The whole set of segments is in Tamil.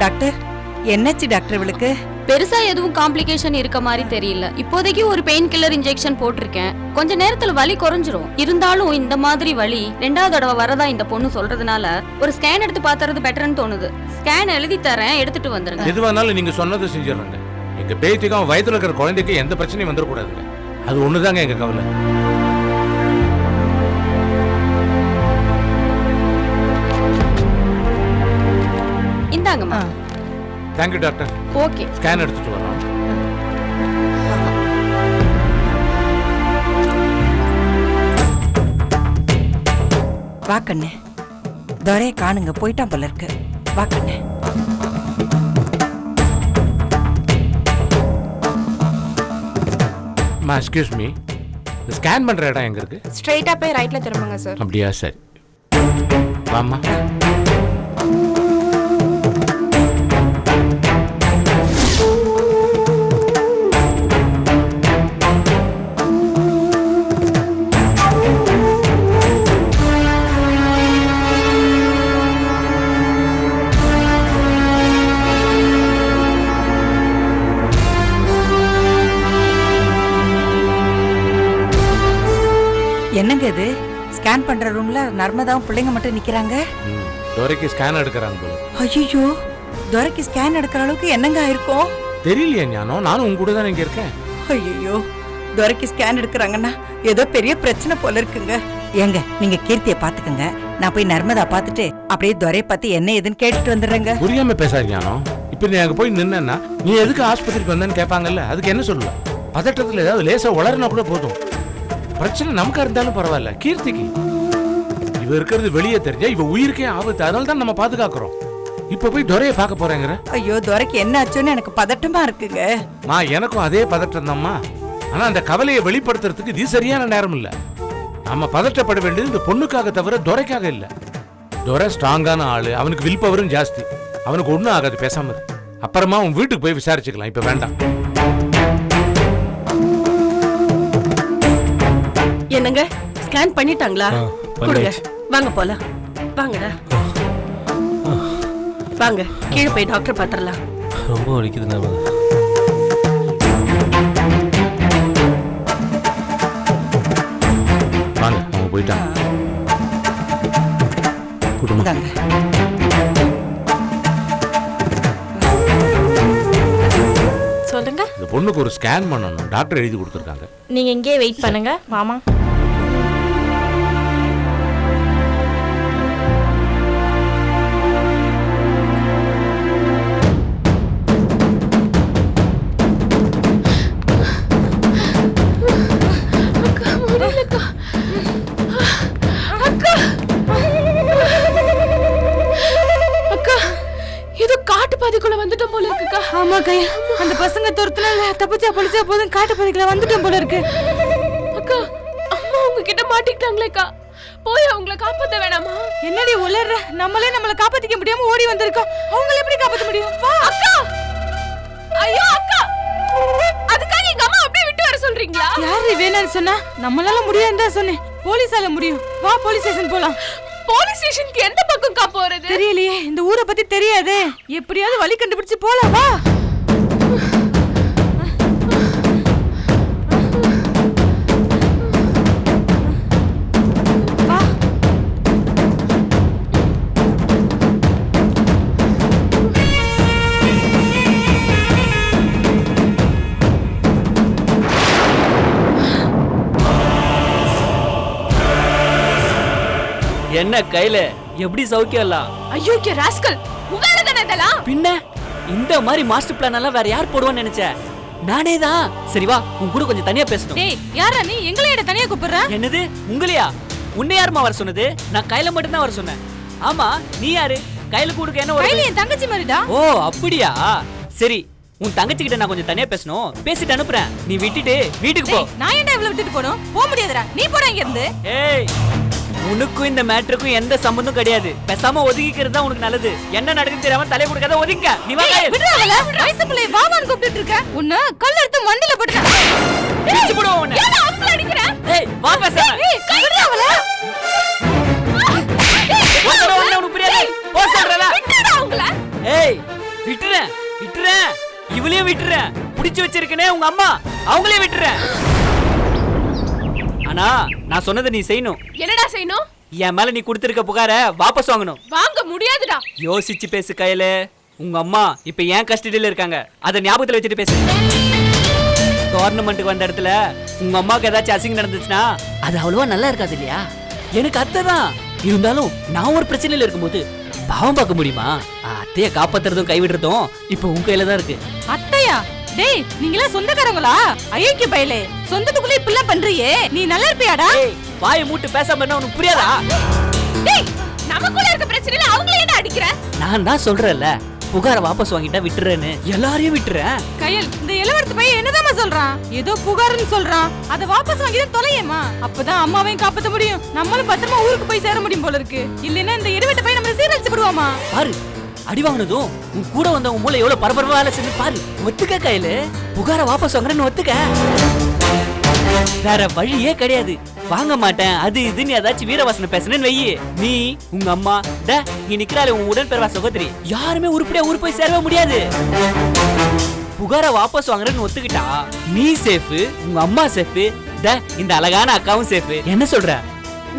டாக்டர், என்னாச்சு டாக்டர்? இவளுக்கு பெருசா எதுவும் காம்ப்ளிகேஷன் இருக்க மாதிரி தெரியல. இப்போதைக்கு ஒரு பெயின் கில்லர் இன்ஜெக்ஷன் போட்டிருக்கேன். கொஞ்ச நேரத்துல வலி குறைஞ்சிரும். இருந்தாலும் இந்த மாதிரி வலி ரெண்டாவது தடவை வரதா இந்த பொண்ணு சொல்றதுனால ஒரு ஸ்கேன் எடுத்து பாத்துறது பெட்டர்னு தோணுது. ஸ்கேன் எழுதி தரேன், எடுத்துட்டு வந்துருங்க. எதுவானாலும் நீங்க சொன்னதை செஞ்சிடறாங்க. எங்க பேத்திக்கும் வயித்துல இருக்கிற குழந்தைக்கு எந்த பிரச்சனையும் வந்துடக்கூடாதுங்க. அது ஒண்ணுதாங்க எங்க கவலை. இந்தாங்கம்மா. Thank you doctor. ஓகே, ஸ்கேன் எடுத்துட்டு வரோம். வா கண்ணு. துரையை காணுங்க, போயிட்டான் போல இருக்கு. வா கண்ணு. எக்ஸ்கியூஸ் மீ, ஸ்கேன் பண்ற இடம் எங்க இருக்கு? ஸ்ட்ரைட்டா போய் ரைட்ல திரும்புங்க சார். அப்படியா? சரி வாமா. என்னங்க இது? ஸ்கேன் பண்ற ரூம்ல நர்மதாவும் பிள்ளைங்க மட்டும் நிக்கிறாங்க. துரைக்கு ஸ்கேன் எடுக்கறாங்க போல. ஐயோ, துரைக்கு ஸ்கேன் எடுக்கிற அளவுக்கு என்னங்க ஆயிருக்கும்? தெரியலையே ஞானம், நானும் உங்க கூட தான் இங்க இருக்கேன். ஐயோ, துரைக்கு ஸ்கேன் எடுக்கிறாங்கன்னா ஏதோ பெரிய பிரச்சனை போல இருக்குங்க. ஏங்க, நீங்க கீர்த்தியை பாத்துக்கங்க, நான் போய் நர்மதா பாத்துட்டு அப்படியே துரையை பத்தி என்ன ஏதுன்னு கேட்டுட்டு வந்துடுறேங்க. புரியாம பேசாத ஞானம். இப்ப நீ அங்க போய் நின்னா நீ எதுக்கு ஆஸ்பத்திரிக்கு வந்தேன்னு கேட்பாங்கல்ல, அதுக்கு என்ன சொல்லுவ? பதட்டத்துல ஏதாவது லேசா உளறினா கூட போதும். பிரச்சனை நமக்கா இருந்தாலும் பரவாயில்ல, கீர்த்திக்கு இவ இருக்கிறது வெளியே தெரிஞ்சா இவ உயிருக்கே ஆபத்து. அதனால தான் நம்ம பாதுகாக்கிறோம். இப்ப போய் துரையை பார்க்க போறேங்கிற. ஐயோ, துரைக்கு என்ன ஆச்சுன்னு எனக்கு பதட்டமா இருக்குங்க. எனக்கும் அதே பதட்டம் தான்மா. ஆனா அந்த கவலையை வெளிப்படுத்துறதுக்கு இது சரியான நேரம் இல்ல. நம்ம பதட்டப்பட வேண்டியது இந்த பொண்ணுக்காக தவிர துரைக்காக இல்ல. துரை ஸ்ட்ராங்கான ஆளு, அவனுக்கு வில் பவரும் ஜாஸ்தி. அவனுக்கு ஒண்ணும் ஆகாது, பேசாம இரு. அப்புறமா உன் வீட்டுக்கு போய் விசாரிச்சுக்கலாம், இப்ப வேண்டாம். என்னங்க, ஸ்கேன் பண்ணிட்டாங்களா? கொடுங்க, வாங்க போலாம். வாங்கடா, வாங்க கீழே போய் டாக்டர் பாத்துறலாம். ரொம்ப வலிக்குது. வாங்க, அவங்க போயிட்டாங்க. குடும்பம் சொல்லுங்க. இந்த பொண்ணுக்கு ஒரு ஸ்கேன் பண்ணணும், டாக்டர் எழுதி கொடுத்துருக்காங்க. நீங்க இங்கே வெயிட் பண்ணுங்க மாமா. வந்துட்டோம் போல இருக்குக்கா. ஆமா கையா, அந்த பசங்க துரத்துனால தப்பிச்சா பொலிச்சா போதும் காட்டு பகுதிக்குள்ள வந்துட்டோம் போல இருக்கு. அக்கா, அம்மா உங்ககிட்ட மாட்டிக்கிட்டாங்களேக்கா, போய் அவங்கள காப்பாத்த வேணாமா? என்னடி உளற? நம்மள காப்பாத்திக்க முடியாம ஓடி வந்திருக்கோம், அவங்கள எப்படி காப்பாத்த முடியும்? வா அக்கா. ஐயோ அக்கா, அதுக்காக எங்க அம்மா அப்படியே விட்டு வர சொல்றீங்களா? யாரு வேணான்னு சொன்னா? நம்மளால முடியாதுன்னு தான் சொன்னேன். போலீஸால முடியும். வா போலீஸ் ஸ்டேஷன் போலாம். போலீஸ் ஸ்டேஷனுக்கு எந்த பக்கம்க்கா போறது? தெரியலையே, இந்த ஊரை பத்தி தெரியாது. எப்படியாவது வழி கண்டுபிடிச்சு போலாம். வா. என்ன கையில எப்படி சௌக்கியம்லாம்? ஐயோ கே ராஸ்கல், உவேல தான இதெல்லாம்? பின்ன இந்த மாதிரி மாஸ்டர் பிளான் எல்லாம் வேற யார் போடுவான்னு நினைச்சேன்? நானே தான். சரி வா, உன் கூட கொஞ்சம் தனியா பேசணும். டேய், யாரா நீ? எங்களைய தனியா கூப்பிடுற? என்னது உங்களையா? உன்னை யாருமா வர சொன்னது? நான் கையில மட்டும் தான் வர சொன்னேன். ஆமா, நீ யாரு? கையில கூடுக்க என்ன? கையில என் தங்கச்சி மாதிரிடா. ஓ அப்படியா? சரி, உன் தங்கச்சி கிட்ட நான் கொஞ்சம் தனியா பேசணும். பேசிட்டு அனுப்புறேன். நீ விட்டுட்டு வீட்டுக்கு போ. நான் ஏன்டா இவ்வளவு விட்டுட்டு போறோம்? போக முடியாதுடா, நீ போற இங்க இருந்து. ஏய், உனக்கும் இந்த மேட்டருக்கும் எந்த சம்பந்தம் கிடையாது. பேசாம ஒதுங்கிக்கிறது தான் உனக்கு நல்லது. என்ன நடக்குன்னு தெரியாம தலைய கொடுக்காத ஒதுங்க. நீ வா கையல். விடுறாவல வயசு பிள்ளை வாவான்னு கூப்பிட்டு இருக்க. உன்னை கல்ல எடுத்து மண்ணில போடுறேன். பிடிச்சு போடுவோம் உன்னை. ஏன் அவங்கள அடிக்குற? ஏய் வா பேசாம. விடுறாவல. ஒருத்தர ஒண்ணு உனக்கு புரியாது. போ சொல்றல. விட்டுடா அவங்கள. ஏய் விட்டுறேன் விட்டுறேன். இவளையும் விட்டுறேன். பிடிச்சு வச்சிருக்கனே உங்க அம்மா. அவங்களே விட்டுறேன். ஆனா நான் சொன்னதை நீ செய்யணும். என்னடா செய்யணும்? என் மேல நீ கொடுத்திருக்க புகார வாபஸ் வாங்கணும். வாங்க முடியாதுடா. யோசிச்சு பேசு கையில. உங்க அம்மா இப்ப ஏன் கஸ்டடியில இருக்காங்க, அத ஞாபகத்துல வச்சுட்டு பேசு. கவர்மெண்ட்டுக்கு வந்த இடத்துல உங்க அம்மாவுக்கு ஏதாச்சும் அசிங்கம் நடந்துச்சுன்னா அது அவ்வளவா நல்லா இருக்காது இல்லையா? எனக்கு அத்தை தான் இருந்தாலும் நான் ஒரு பிரச்சனையில இருக்கும்போது பாவம் பார்க்க முடியுமா? அத்தைய காப்பாத்துறதும் கைவிடுறதும் இப்ப உங்க கையில தான் இருக்கு. அத்தையா? டேய் நீங்களா சொந்தக்காரங்களா? ஐயக்கி பையலே சொந்தத்துக்குள்ள இப்படிலாம் பண்றியே, நீ நல்லா இருப்பியாடா? ஏய் வாயை மூட்டு பேசாம என்ன உனக்கு புரியாதா? டேய் நமக்குள்ள இருக்க பிரச்சனையில அவங்கள என்ன அடிக்குற? நான் தான் சொல்றேன்ல புகார வாபஸ் வாங்கிட்டா விட்டுறேன்னு. எல்லாரையும் விட்டுறேன். கையல் இந்த இளவரசி பையன் என்னதாம்மா சொல்றான்? ஏதோ புகார்னு சொல்றான். அத வாபஸ் வாங்கி தான் தொலையேமா. அப்பதான் அம்மாவையும் காப்பாத்த முடியும், நம்மளும் பத்திரமா ஊருக்கு போய் சேர முடியும் போல இருக்கு. இல்லைன்னா இந்த இடைவெட்ட பையன் நம்மள சீரழிச்சு விடுவாமா? பாரு அடி வாங்கினதும் உன் கூட வந்த உன் மூளை எவ்வளவு பரபரப்பா வேலை செஞ்சு பாரு. ஒத்துக்க கையில புகார வாபஸ் வாங்குறேன்னு ஒத்துக்க. வேற வழியே கிடையாது. வாங்க மாட்டேன் அது இதுன்னு ஏதாச்சும் வீரவாசனை பேசுனேன்னு வெயி. நீ உங்க அம்மா இங்க நிக்கிறாளே உன் உடன்பிறவா சகோதரி யாருமே உருப்படியா ஊர் போய் சேரவே முடியாது. புகார வாபஸ் வாங்குறேன்னு ஒத்துக்கிட்டா நீ சேஃப், உங்க அம்மா சேஃப், இந்த அழகான அக்காவும் சேஃப். என்ன சொல்ற?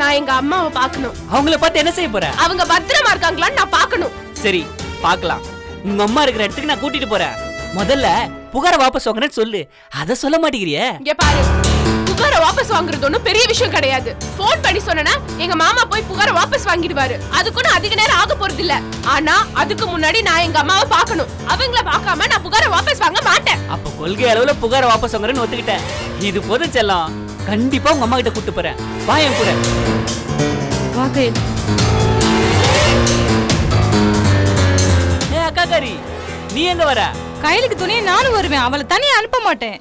நான் எங்க அம்மாவை பார்க்கணும். அவங்கள பார்த்து என்ன செய்ய போற? அவங்க பத்திரமா இருக்காங்களான்னு நான் பார்க்கணும். சரி பார்க்கலாம். உங்க அம்மா இருக்கிற இடத்துக்கு நான் கூட்டிட்டு போறேன். முதல்ல புகார வாபஸ் வாங்குறேன்னு சொல்லு. அத சொல்ல மாட்டேங்கிறியே. இங்க பாரு, புகார வாபஸ் வாங்குறது ஒண்ணும் பெரிய விஷயம் கிடையாது. போன் பண்ணி சொன்னா எங்க மாமா போய் புகார வாபஸ் வாங்கிடுவாரு. அதுக்கு அதிக நேரம் ஆக போறது இல்ல. ஆனா அதுக்கு முன்னாடி நான் எங்க அம்மாவை பார்க்கணும். அவங்கள பார்க்காம நான் புகார வாபஸ் வாங்க மாட்டேன். அப்ப கொள்கை அளவுல புகார வாபஸ் வாங்குறேன்னு ஒத்துக்கிட்டேன். இது போதும் செல்லம். கண்டிப்பா உங்க அம்மா கிட்ட கூட்டு போறேன். வா என் கூட. வா கையல். அக்காக்காரி நீ எங்க வர? கையலுக்கு துணியை நானும் வருவேன், அவளை தனியா அனுப்ப மாட்டேன்.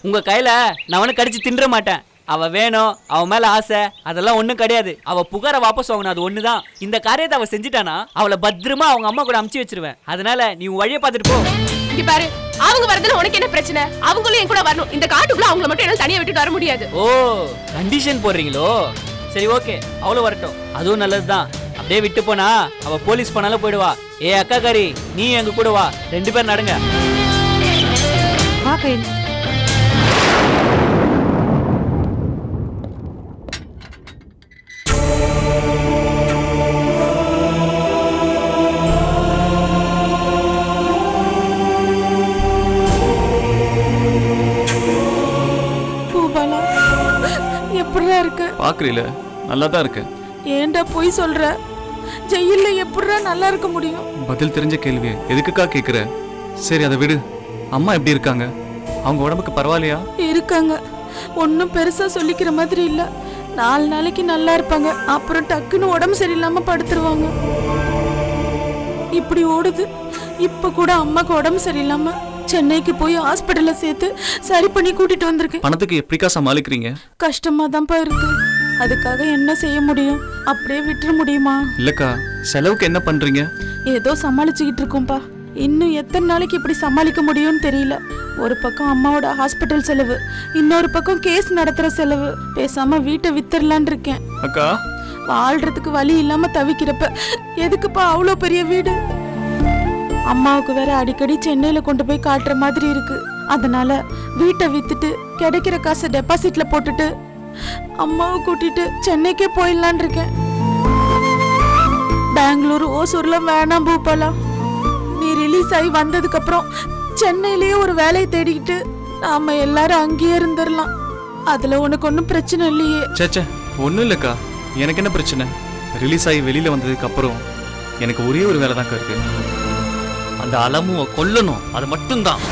உங்க கையில நான் அவனை கடிச்சு தின்ற மாட்டேன். அவ வேணும், அவ மேல ஆசை அதெல்லாம் ஒண்ணும் கிடையாது. அவ புகார வாபஸ் வாங்கணும், அது ஒண்ணுதான். இந்த காரியத்தை அவ செஞ்சுட்டானா அவளை பத்திரமா அவங்க அம்மா கூட அமுச்சு வச்சிருவேன். அதனால நீ உன் வழியை பார்த்துட்டு போ. இங்க பாரு, அவங்க வரதுல உனக்கு என்ன பிரச்சனை? அவங்களும் என் கூட வரணும். இந்த காட்டுக்குள்ள அவங்கள மட்டும் என்னால தனியா விட்டுட்டு வர முடியாது. ஓ கண்டிஷன் போடுறீங்களோ? சரி ஓகே, அவளும் வரட்டும், அதுவும் நல்லதுதான். அப்படியே விட்டு போனா அவ போலீஸ் பண்ணாலும் போயிடுவா. அக்காக்காரி நீ எங்க கூட வா, 2 பேர் நடங்க. வா கையல். பூபாலா எப்படிடா இருக்கு? பாக்குறீல நல்லா தான் இருக்கு. ஏன்டா போய் சொல்ற? ஜெயில்ல எப்படிடா நல்லா இருக்க முடியும்? பதில் தெரிஞ்ச கேள்வி எதுக்குக்கா கேக்குற? சரி அதை விடு. அம்மா எப்படி இருக்காங்க? அவங்க உடம்புக்கு பரவாயில்லையா? இருக்காங்க, ஒன்னும் பெருசா சொல்லிக்கிற மாதிரி இல்ல. 4 நாளைக்கு நல்லா இருப்பாங்க, அப்புறம் டக்குன்னு உடம்பு சரியில்லாம படுத்துருவாங்க. இப்படி ஓடுது. இப்ப கூட அம்மாக்கு உடம்பு சரியில்லாம சென்னைக்கு போய் ஹாஸ்பிட்டல்ல சேர்த்து சரி பண்ணி கூட்டிட்டு வந்திருக்கேன். பணத்துக்கு எப்படிக்கா சமாளிக்கிறீங்க? கஷ்டமா தான்ப்பா இருக்கு. அதுக்காக என்ன செய்ய முடியும்? அப்படியே விட்டுற முடியுமா? இல்லக்கா, செலவுக்கு என்ன பண்றீங்க? ஏதோ சமாளிச்சுக்கிட்டு இருக்கோம்பா. இன்னும் எத்தனை நாளைக்கு இப்படி சமாளிக்க முடியும்னு தெரியல. ஒரு பக்கம் அம்மாவோட ஹாஸ்பிட்டல் செலவு, இன்னொரு பக்கம் கேஸ் நடத்துற செலவு. பேசாம வீட்டை வித்துடலான் இருக்கேன். அக்கா, வாழ்றதுக்கு வழி இல்லாம தவிக்கிறப்ப எதுக்குப்பா அவ்வளோ பெரிய வீடு? அம்மாவுக்கு வேற அடிக்கடி சென்னையில கொண்டு போய் காட்டுற மாதிரி இருக்கு. அதனால வீட்டை வித்துட்டு கிடைக்கிற காசை டெபாசிட்ல போட்டுட்டு அம்மாவை கூட்டிட்டு சென்னைக்கே போயிடலான் இருக்கேன். பெங்களூர் ஓசூர்ல வேணாம் பூபாலா. நீ ரிலீஸ் ஆகி வந்ததுக்கு அப்புறம் சென்னையிலேயே ஒரு வேலையை தேடிக்கிட்டு நாம எல்லாரும் அங்கேயே இருந்துடலாம். அதுல உனக்கு ஒன்றும் பிரச்சனை இல்லையே? சேச்சே ஒன்றும் இல்லைக்கா, எனக்கு என்ன பிரச்சனை? ரிலீஸ் ஆகி வெளியில வந்ததுக்கு அப்புறம் எனக்கு ஒரே ஒரு வேலை தான்க்கா இருக்கு. அந்த அலமுவை கொல்லணும், அது மட்டும்தான்.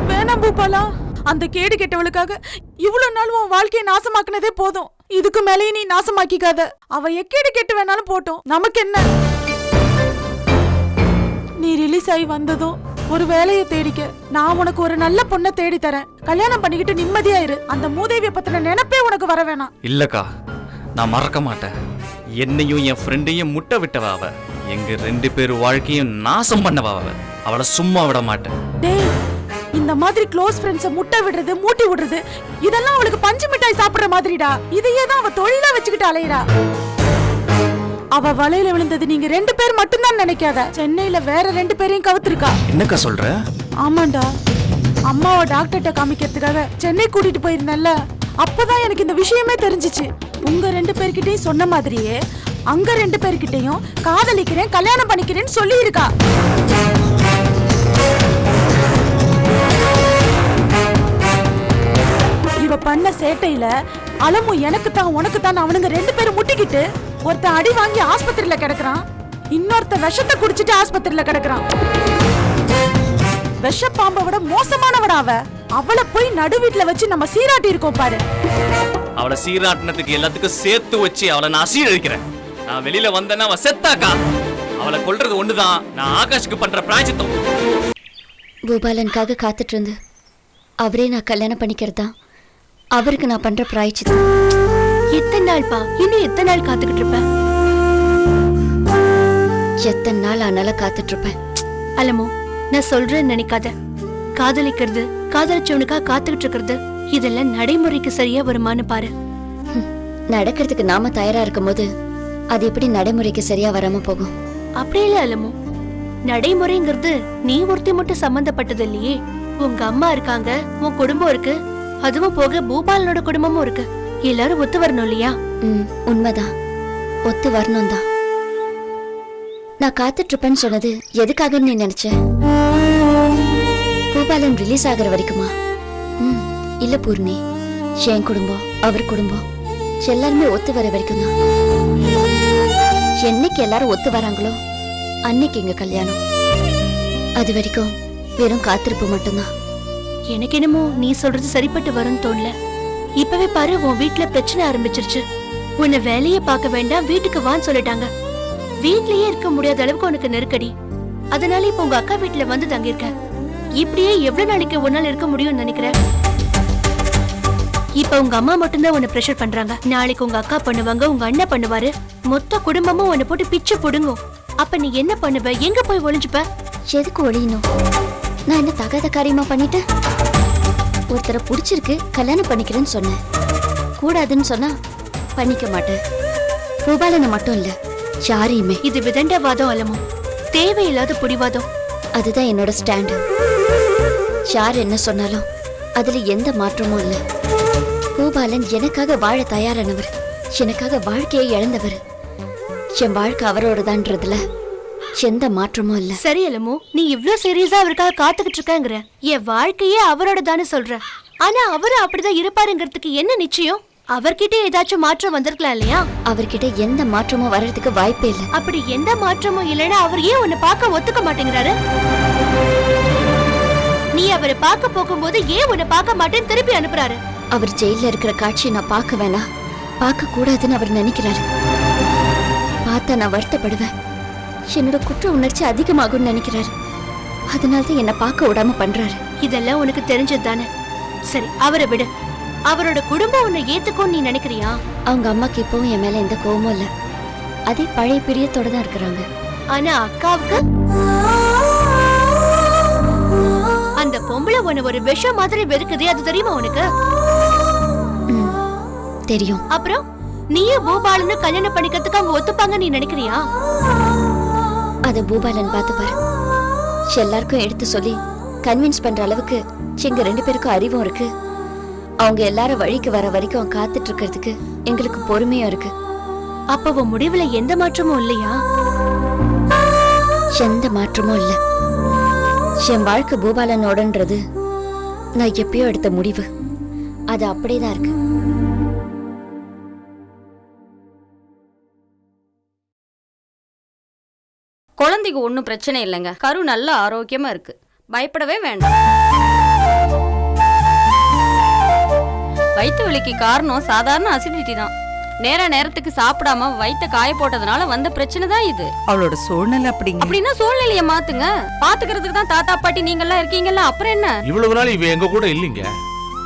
வேணாம் பூபாலா, அந்த கேடு கெட்டவளுக்காக இவ்வளவு நாள் உன் வாழ்க்கையை நாசமாக்குனதே போதும். இதுக்கு மேலேயே நீ நாசமாக்கிக்காத. அவ எக்கேடு கெட்டு வேணாலும் போட்டோம், நமக்கு என்ன? நீ ரிலீஸ் ஆகி வந்ததும் ஒரு வேலையை தேடிக்க. நான் உனக்கு ஒரு நல்ல பொண்ணை தேடி தரேன். கல்யாணம் பண்ணிக்கிட்டு நிம்மதியா இரு. அந்த மூதேவிய பத்தின நினைப்பே உனக்கு வர வேணாம். இல்லக்கா, நான் மறக்க மாட்டேன். என்னையும் என் ஃப்ரெண்டையும் முட்டை விட்டவ அவ. எங்க 2 பேர் வாழ்க்கையும் நாசம் பண்ணவ அவ. அவளை சும்மா விட மாட்டேன். டேய், இந்த மாதிரி க்ளோஸ் ஃப்ரெண்ட்ஸ முட்டை விடுறது, மூட்டி விடுறது, இதெல்லாம் அவளுக்கு பஞ்சு மிட்டாய் சாப்பிடுற மாதிரிடா. இதையே தான் அவ தொழிலா வச்சுக்கிட்டு அலையறா. அவ வலையில விழுந்தது நீங்க 2 பேர் மட்டும்தான் நினைக்காத. சென்னையில வேற 2 பேரையும் கவுத்திருக்கா. என்னக்கா சொல்ற? ஆமாண்டா, அம்மாவை டாக்டர்கிட்ட காமிக்கிறதுக்காக சென்னை கூட்டிட்டு போயிருந்தேன்ல, அப்பதான் எனக்கு இந்த விஷயமே தெரிஞ்சிச்சு. உங்க 2 பேர்கிட்டயும் சொன்ன மாதிரியே அங்க 2 பேர்கிட்டயும் காதலிக்கிறேன், கல்யாணம் பண்ணிக்கிறேன்னு சொல்லி இருக்கா. இவ பண்ண சேட்டையில அலமு எனக்கு தான் உனக்கு தான் அவனுங்க 2 பேரும் முட்டிக்கிட்டு ஒருத்தன் அடி வாங்கி ஆஸ்பத்திரியில கிடக்குறான், இன்னொருத்த விஷத்தை குடிச்சிட்டு ஆஸ்பத்திரியில கிடக்குறான். விஷ பாம்பை விட மோசமானவடா அவ. அவளை போய் நடு வீட்டுல வச்சு நம்ம சீராட்டி இருக்கோம் பாரு. அவளை சீராட்டினத்துக்கு எல்லாத்துக்கும் சேர்த்து வச்சு அவளை நான் சீரழிக்கிறேன். நான் வெளியில வந்தேன்னா அவ செத்தாக்கா. அவளை கொல்றது ஒண்ணுதான் நான் ஆகாஷ்க்கு பண்ற பிராயச்சித்தம். பூபாலனுக்காக காத்துட்டு இருந்து அவரே நான் கல்யாணம் பண்ணிக்கிறதா அவருக்கு நான் பண்ற பிராயச்சித்தம். எத்தனை நாள்பா? இன்னும் எத்தனை நாள் காத்துக்கிட்டு இருப்பேன்? எத்தனை நாள் ஆனாலும் காத்துட்டு இருப்பேன். அலமோ, நான் சொல்றேன்னு நினைக்காத. காதலிக்கிறது, காதலிச்சவனுக்கா காத்துக்கிட்டு இருக்கிறது, இதெல்லாம் நடைமுறைக்கு சரியா வருமானு பாரு. நடக்கிறதுக்கு நாம தயாரா இருக்கும் போது அது எப்படி நடைமுறைக்கு சரியா வராம போகும்? அப்படி இல்ல அலமோ, நடைமுறைங்கிறது நீ ஒருத்தி மட்டும் சம்பந்தப்பட்டது இல்லையே. உங்க அம்மா இருக்காங்க, உன் குடும்பம் இருக்கு, அதுவும் போக பூபாலனோட குடும்பமும் இருக்கு. எல்லாரும் ஒத்து வரணும் இல்லையா? உண்மைதான், ஒத்து வரணும் தான். நான் காத்துட்டு இருப்பேன்னு சொன்னது எதுக்காகன்னு நீ நினைச்ச? பூபாலன் ரிலீஸ் ஆகிற வரைக்குமா? இல்ல பூர்ணி, என் குடும்பம், அவர் குடும்பம் எல்லாருமே ஒத்து வர வரைக்கும் தான். என்னைக்கு எல்லாரும் ஒத்து வராங்களோ அன்னைக்கு எங்க கல்யாணம். அது வரைக்கும் வெறும் காத்திருப்பு மட்டும்தான். எனக்கு என்னமோ நீ சொல்றது சரிப்பட்டு வரும்னு தோணல. இப்பவே பாரு, உன் வீட்டுல பிரச்சனை ஆரம்பிச்சிருச்சு. உன்னை வேலையே பார்க்க வேண்டாம், வீட்டுக்கு வான்னு சொல்லிட்டாங்க. வீட்லயே இருக்க முடியாத அளவுக்கு உனக்கு நெருக்கடி. அதனால இப்ப உங்க அக்கா வீட்டுல வந்து தங்கியிருக்க. இப்படியே எவ்வளவு நாளைக்கு உன்னால இருக்க முடியும்னு நினைக்கிறேன்? இப்ப உங்க அம்மா மட்டும்தான் உன்னை பிரஷர் பண்றாங்க. நாளைக்கு உங்க அக்கா பண்ணுவாங்க, உங்க அண்ணன் பண்ணுவாரு, மொத்த குடும்பமும் உன்னை போட்டு பிச்சு புடுங்கும். அப்ப நீ என்ன பண்ணுவ? எங்க போய் ஒளிஞ்சுப்ப? எதுக்கு ஒளியணும்? நான் என்ன தகாத காரியமா பண்ணிட்டேன்? ஒருத்தரை பிடிச்சிருக்கு, கல்யாணம் பண்ணிக்கிறேன்னு சொன்னேன். கூடாதுன்னு சொன்னா பண்ணிக்க மாட்டேன். பூபாலனை மட்டும் இல்ல, யாரையுமே. இது விதண்டவாதம் அலமோ, தேவையில்லாத புடிவாதம். அதுதான் என்னோட ஸ்டாண்டு. யார் என்ன சொன்னாலும் அதுல எந்த மாற்றமும் இல்ல. பூபாலன் எனக்காக வாழ தயாரானவர், எனக்காக வாழ்க்கையை இழந்தவர். என் வாழ்க்கை அவரோடதான்றதுல எந்த மாற்றமும் இல்ல. சரி அலமோ, நீ இவ்ளோ சீரியஸா அவருக்காக காத்துக்கிட்டு இருக்கங்கிற. என் வாழ்க்கையே அவரோடதான்னு சொல்ற. ஆனா அவரு அப்படிதான் இருப்பாருங்கிறதுக்கு என்ன நிச்சயம்? அவர்கிட்ட ஏதாச்சும் மாற்றம் வந்திருக்கலாம் இல்லையா? அவர்கிட்ட எந்த மாற்றமும் வர்றதுக்கு வாய்ப்பே இல்லை. அப்படி எந்த மாற்றமும் இல்லைன்னா அவர் ஏன் உன்னை பார்க்க ஒத்துக்க மாட்டேங்கிறாரு? நீ அவரை பார்க்க போகும்போது ஏன் உன்னை பார்க்க மாட்டேன்னு திருப்பி அனுப்புறாரு? அவர் ஜெயில இருக்கிற காட்சியை நான் பார்க்க வேணாம், பார்க்க கூடாதுன்னு அவர் நினைக்கிறாரு. பார்த்தா நான் வருத்தப்படுவேன், என்னோட குற்ற உணர்ச்சி அதிகமாகும்னு நினைக்கிறாரு. அதனால்தான் என்னை பார்க்க விடாம பண்றாரு. இதெல்லாம் உனக்கு தெரிஞ்சது தானே? சரி, அவரை விடு. அவரோட குடும்பம் உன்னை ஏத்துக்கும் நீ நினைக்கிறியா? அவங்க அம்மாக்கு இப்பவும் என் மேல எந்த கோவமும் இல்ல, அதே பழைய பிரியத்தோட தான் இருக்கிறாங்க. ஆனா அக்காவுக்கு அந்த பொம்பளை உன்னை ஒரு விஷம் மாதிரி வெறுக்குதே, அது தெரியுமா உனக்கு? தெரியும். அப்புறம் நீயும் பூபாலனும் கல்யாணம் பண்ணிக்கிறதுக்கு அவங்க ஒத்துப்பாங்க நீ நினைக்கிறியா? அத பூபாலன் பார்த்து பாரு. எல்லாருக்கும் எடுத்து சொல்லி கன்வின்ஸ் பண்ற அளவுக்கு எங்க 2 பேருக்கும் அறிவும் இருக்கு. அவங்க எல்லாரும் வழிக்கு வர வரைக்கும் காத்துட்டு இருக்கிறதுக்கு எங்களுக்கு பொறுமையா இருக்கு. அப்ப உன் முடிவுல எந்த மாற்றமும் இல்லையா? எந்த மாற்றமும் இல்ல. என் வாழ்க்கை பூபாலனோடன்றது நான் எப்பயோ எடுத்த முடிவு, அது அப்படியேதான் இருக்கு. குழந்தைக்கு ஒன்றும் பிரச்சனை இல்லைங்க. கரு நல்ல ஆரோக்கியமா இருக்கு, பயப்படவே வேண்டாம். வயிற்று வலிக்கு காரணம் சாதாரண அசிடிட்டி தான். நேரத்துக்கு சாப்பிடாம வயிற்ற காய போட்டதுனால வந்த பிரச்சனை தான் இது. அவளோட சூழ்நிலை அப்படிங்க. அப்படின்னா சூழ்நிலையை மாத்துங்க. பாத்துக்கிறதுக்கு தான் தாத்தா பாட்டி நீங்க எல்லாம் இருக்கீங்கல்ல, அப்புறம் என்ன? இவ்வளவு நாள் இவ எங்க கூட இல்லைங்க,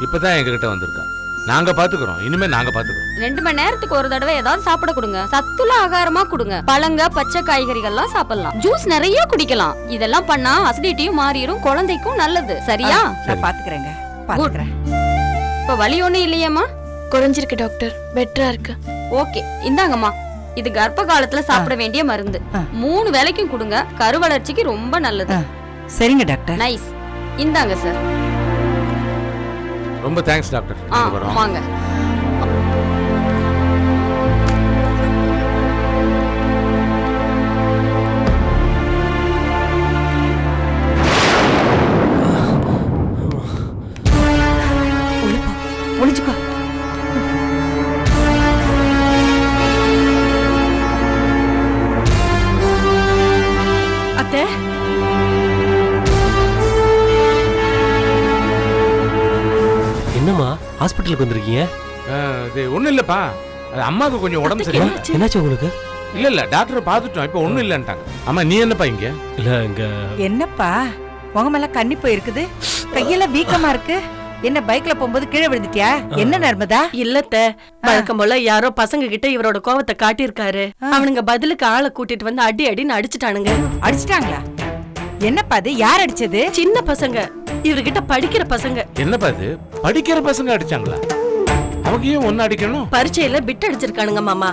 இப்பதான் எங்க கிட்ட வந்திருக்கா. நாங்க பாத்துக்கிறோம், இனிமே நாங்க பாத்துக்கிறோம். 2 மணி நேரத்துக்கு ஒரு தடவை ஏதாவது சாப்பிட கொடுங்க. சத்துள்ள ஆகாரமா கொடுங்க. பழங்க, பச்சை காய்கறிகள்லாம் சாப்பிடலாம். ஜூஸ் நிறைய குடிக்கலாம். இதெல்லாம் பண்ணா அசிடிட்டியும் மாறிடும், குழந்தைக்கும் நல்லது. சரியா? நான் பாத்துக்கிறேங்க, பாத்துக்கிறேன். இப்ப வலி ஒண்ணும் இல்லையேம்மா? குறைஞ்சிருக்கு டாக்டர், பெட்டரா இருக்கு. ஓகே, இந்தாங்கம்மா. இது கர்ப்ப காலத்துல சாப்பிட வேண்டிய மருந்து. 3 வேளைக்கும் கொடுங்க. கருவளர்ச்சிக்கு ரொம்ப நல்லது. சரிங்க டாக்டர். நைஸ். இந்தாங்க சார். ரொம்ப தேங்க்ஸ் டாக்டர். வாங்க. ஒளிச்சுக்கோ. அத்தை, என்னம்மா ஹாஸ்பிட்டலுக்கு வந்திருக்கீங்க? இது ஒண்ணும் இல்லப்பா, அது அம்மாவுக்கு கொஞ்சம் உடம்பு சரியில்லை. என்னாச்சு உங்களுக்கு? இல்ல டாக்டரை பார்த்துட்டோம், இப்ப ஒண்ணும் இல்லன்ட்டாங்க. அம்மா நீ என்னப்பா இங்க? இல்ல இங்க என்னப்பா முகமெல்லாம் கண்ணி போயிருக்குது, கையெல்லாம் வீக்கமா இருக்கு. என்ன பைக்ல போகும்போது கீழே விழுந்துட்டியா? என்ன நர்மதா? இல்லத்த, வழக்கம் போல யாரோ பசங்க கிட்ட இவரோட கோவத்தை காட்டியிருக்காரு. அவனுங்க பதிலுக்கு ஆளை கூட்டிட்டு வந்து அடி அடின்னு அடிச்சுட்டானுங்க. அடிச்சிட்டாங்களா? என்னப்பா அது? யார் அடிச்சது? சின்ன பசங்க, இவர்கிட்ட படிக்கிற பசங்க. என்னப்பா இது, படிக்கிற பசங்க அடிச்சாங்களா? அவங்க ஏன் ஒன்னு அடிக்கணும்? பரீட்சையில பிட் அடிச்சிருக்கானுங்க மாமா.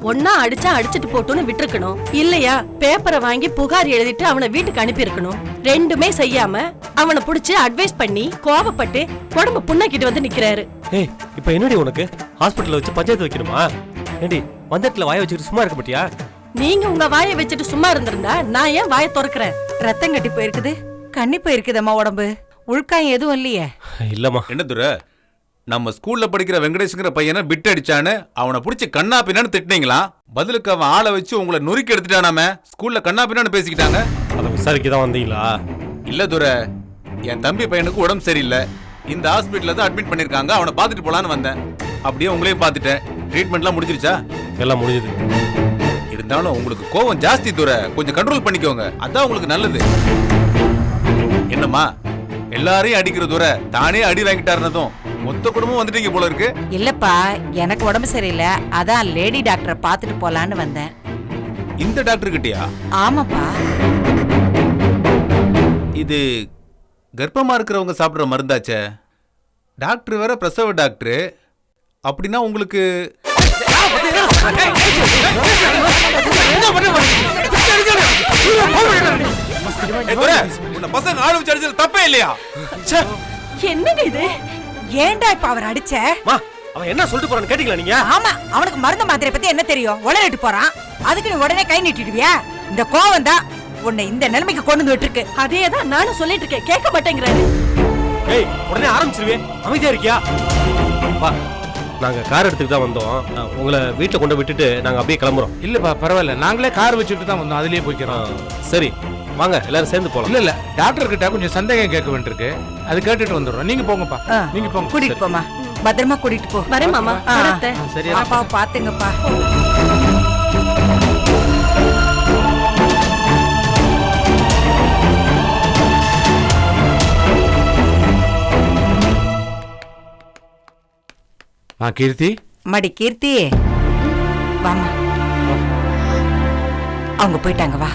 ஒன்னா அடிச்சா அடிச்சிட்டு போட்டுன்னு விட்டுருக்கணும். இல்லையா பேப்பரை வாங்கி புகார் எழுதிட்டு அவனை வீட்டுக்கு அனுப்பி இருக்கணும். ரெண்டுமே செய்யாம அவனை புடிச்சு அட்வைஸ் பண்ணி கோவப்பட்டு உடம்பு புண்ணாக்கிட்டு வந்து நிக்கிறாரு. ஏய், இப்போ என்னடி உனக்கு ஹாஸ்பிட்டல்ல வச்சு பஞ்சாயத்து வைக்கணுமா? ஏண்டி வந்தத்துல வாயை வச்சுட்டு சும்மா இருக்க மாட்டியா? நீங்க உங்க வாயை வச்சுட்டு சும்மா இருந்திருந்தா நான் ஏன் வாயை திறக்கிறேன்? ரத்தம் கட்டி போயிருக்குது, கண்ணி போயிருக்குதம்மா உடம்பு. உள்காயம் எதுவும் இல்லையே? இல்லம்மா. என்ன துரை, நம்ம ஸ்கூல்ல படிக்கிற வெங்கடேஷ்ங்கிற பையனை பிட் அடிச்சான்னு அவனை பிடிச்சி கண்ணா பின்னான்னு திட்டினீங்களா? பதிலுக்கு அவன் ஆளை வச்சு உங்களை நொறுக்கி எடுத்துட்டானாம ஸ்கூல்ல கண்ணா பின்னான்னு பேசிக்கிட்டாங்க. அதை விசாரிக்க தான் வந்தீங்களா? இல்ல துரை, என் தம்பி பையனுக்கு உடம்பு சரியில்லை, இந்த ஹாஸ்பிட்டல்ல தான் அட்மிட் பண்ணிருக்காங்க, அவனை பார்த்துட்டு போலான்னு வந்தேன். அப்படியே உங்களையும் பார்த்துட்டேன். ட்ரீட்மெண்ட்லாம் முடிஞ்சிருச்சா? எல்லாம் முடிஞ்சது. இருந்தாலும் உங்களுக்கு கோவம் ஜாஸ்தி துரை, கொஞ்சம் கண்ட்ரோல் பண்ணிக்கோங்க, அதான் உங்களுக்கு நல்லது. என்னம்மா எல்லாரையும் அடிக்கிற துரை தானே அடி வாங்கிட்டாருனதும் மொத்த குடும்பம் வந்துட்டீங்க போல இருக்கு. இல்லப்பா, எனக்கு உடம்பு சரியில்லை, அதான் லேடி டாக்டரை பார்த்துட்டு போலான்னு வந்தேன். இந்த டாக்டர் கிட்டயா? ஆமாப்பா. இது கர்ப்பமா இருக்கிறவங்க சாப்பிடுற மருந்தாச்சே. டாக்டர் வேற பிரசவ டாக்டர். அப்படின்னா உங்களுக்கு பசங்க ஆளு வச்சு அடிச்சது தப்பே இல்லையா? என்னங்க இது? ஏன்டா இப்ப அவர் அடிச்ச? அவன் என்ன சொல்லிட்டு போறான்னு கேட்டீங்களா நீங்க? ஆமா, அவனுக்கு மருந்து மாத்திரை பத்தி என்ன தெரியும்? உளறிட்டு போறான், அதுக்கு நீ உடனே கை நீட்டிடுவியா? இந்த கோவம் தான் உன்னை இந்த நிலைமைக்கு கொண்டு வந்து விட்டுருக்கு. அதேதான் நானும் சொல்லிட்டு இருக்கேன், கேட்க மாட்டேங்கிறாரு. ஏய், உடனே ஆரம்பிச்சிருவே, அமைதியா இருக்கியா? வா, நாங்க கார் எடுத்துட்டு தான் வந்தோம். உங்களை வீட்டுல கொண்டு விட்டுட்டு நாங்க அப்படியே கிளம்புறோம். இல்லப்பா பரவாயில்ல, நாங்களே கார் வச்சுட்டு தான் வந்தோம், அதுலயே போய்க்கிறோம். சரி வாங்க, எல்லாரும் சேர்ந்து போலாம். இல்ல டாக்டர் கிட்ட கொஞ்சம் சந்தேகம் கேட்க வேண்டியிருக்கு, அது கேட்டுட்டு வந்துடுறோம். நீங்க போங்கப்பா, நீங்க போங்க. கூட்டிட்டு போமா, பத்திரமா கூட்டிட்டு போ. வரேன் மாமா. சரி பாப்பா பாத்துங்கப்பா. கீர்த்தி. மடி கீர்த்தி, வாமா. அவங்க போயிட்டாங்க, வா.